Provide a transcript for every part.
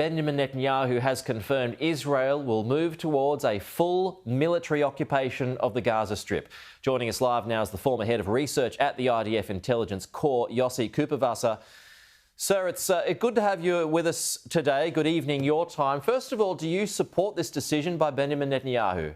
Benjamin Netanyahu has confirmed Israel will move towards a full military occupation of the Gaza Strip. Joining us live now is the former head of research at the IDF Intelligence Corps, Yossi Kuperwasser. Sir, it's good to have you with us today. Good evening, your time. First of all, do you support this decision by Benjamin Netanyahu?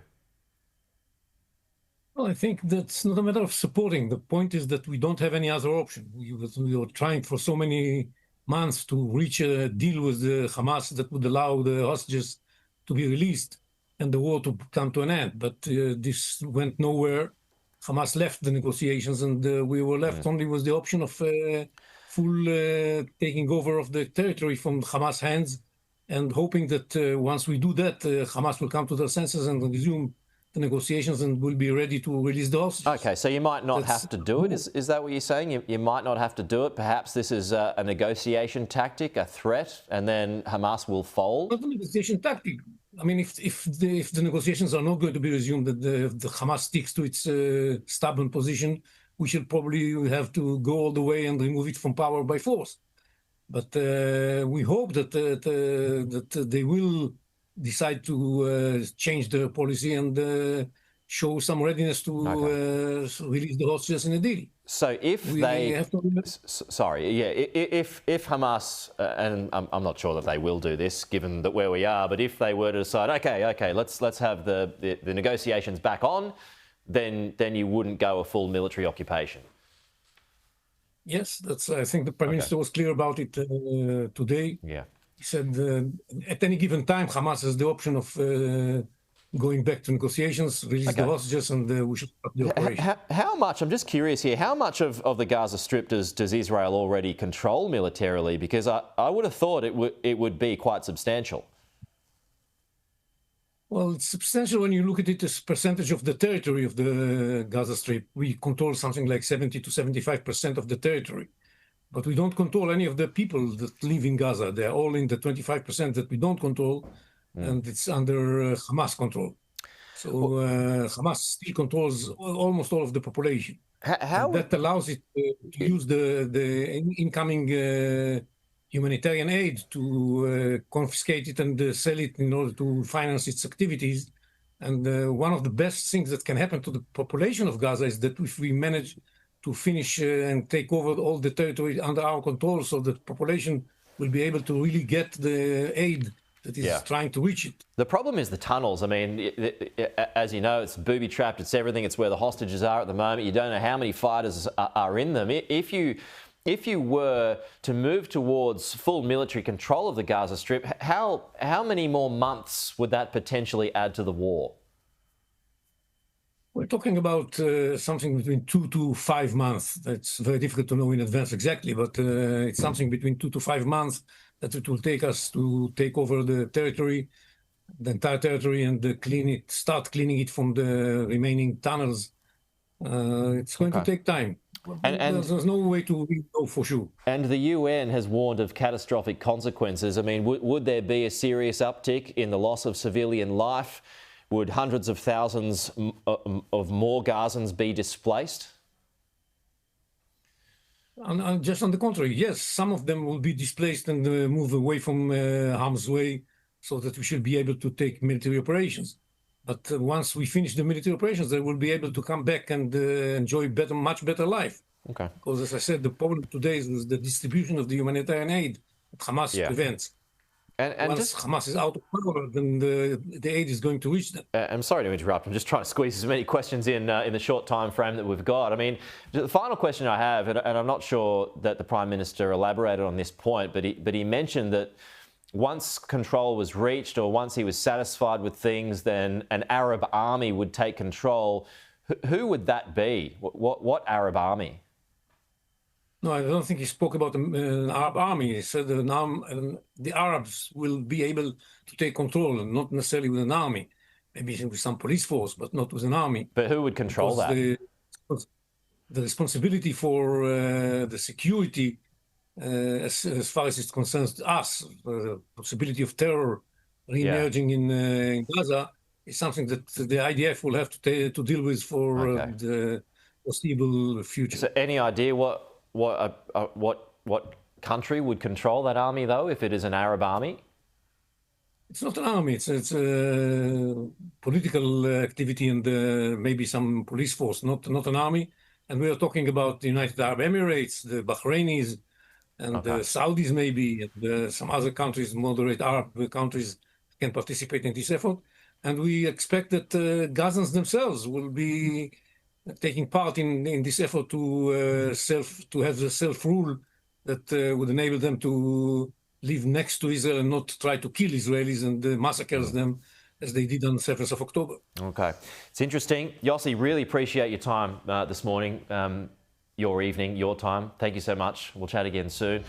Well, I think that's not a matter of supporting. The point is that we don't have any other option. We were trying for so many months to reach a deal with the Hamas that would allow the hostages to be released and the war to come to an end. But this went nowhere. Hamas left the negotiations, and we were left only with the option of full taking over of the territory from Hamas' hands, and hoping that once we do that, Hamas will come to their senses and resume the negotiations and will be ready to release the hostages. Okay, so you might not have to do it. Is that what you're saying? You might not have to do it. Perhaps this is a negotiation tactic, a threat, and then Hamas will fold? Not a negotiation tactic. I mean, if the negotiations are not going to be resumed, that the Hamas sticks to its stubborn position, we should probably have to go all the way and remove it from power by force. But we hope that they will decide to change their policy and show some readiness to release the hostages in a deal. So if if Hamas, and I'm not sure that they will do this given that where we are, but if they were to decide, okay, let's have the negotiations back on, then you wouldn't go a full military occupation. Yes, I think the Prime Minister was clear about it today. Yeah. He said at any given time, Hamas has the option of going back to negotiations, release the hostages, and we should stop the operation. How much, I'm just curious here, how much of the Gaza Strip does Israel already control militarily? Because I would have thought it would be quite substantial. Well, it's substantial when you look at it as percentage of the territory of the Gaza Strip. We control something like 70 to 75% of the territory. But we don't control any of the people that live in Gaza. They're all in the 25% that we don't control, and it's under Hamas control. So Hamas still controls almost all of the population. That allows it to use the incoming humanitarian aid to confiscate it and sell it in order to finance its activities. And one of the best things that can happen to the population of Gaza is that if we manage to finish and take over all the territory under our control, so that the population will be able to really get the aid that is trying to reach it. The problem is the tunnels. I mean, as you know, it's booby-trapped, it's everything. It's where the hostages are at the moment. You don't know how many fighters are in them. If you were to move towards full military control of the Gaza Strip, how many more months would that potentially add to the war? We're talking about something between 2 to 5 months. That's very difficult to know in advance exactly, but it's something between 2 to 5 months that it will take us to take over the territory, the entire territory, and start cleaning it from the remaining tunnels. It's going to take time. And there's no way to know for sure. And the UN has warned of catastrophic consequences. I mean, would there be a serious uptick in the loss of civilian life? Would hundreds of thousands of more Gazans be displaced? Just on the contrary, yes, some of them will be displaced and move away from harm's way, so that we should be able to take military operations. But once we finish the military operations, they will be able to come back and enjoy much better life. Okay. Because, as I said, the problem today is the distribution of the humanitarian aid that Hamas prevents. And once Hamas is out of power, then the aid is going to reach them. I'm sorry to interrupt. I'm just trying to squeeze as many questions in the short time frame that we've got. I mean, the final question I have, and I'm not sure that the Prime Minister elaborated on this point, but he mentioned that once control was reached, or once he was satisfied with things, then an Arab army would take control. Who would that be? What Arab army? No, I don't think he spoke about an Arab army. He said the Arabs will be able to take control, and not necessarily with an army. Maybe with some police force, but not with an army. But who would control that? The responsibility for the security, as far as it concerns us, the possibility of terror re-emerging in Gaza, is something that the IDF will have to deal with for the foreseeable future. So, any idea what country would control that army, though, if it is an Arab army? It's not an army. It's a political activity and maybe some police force, not an army. And we are talking about the United Arab Emirates, the Bahrainis, and the Okay. Saudis maybe, and some other countries, moderate Arab countries, can participate in this effort. And we expect that Gazans themselves will be taking part in this effort to have the self-rule that would enable them to live next to Israel and not try to kill Israelis and massacres them as they did on the 7th of October. Okay. It's interesting. Yossi, really appreciate your time this morning, your evening, your time. Thank you so much. We'll chat again soon.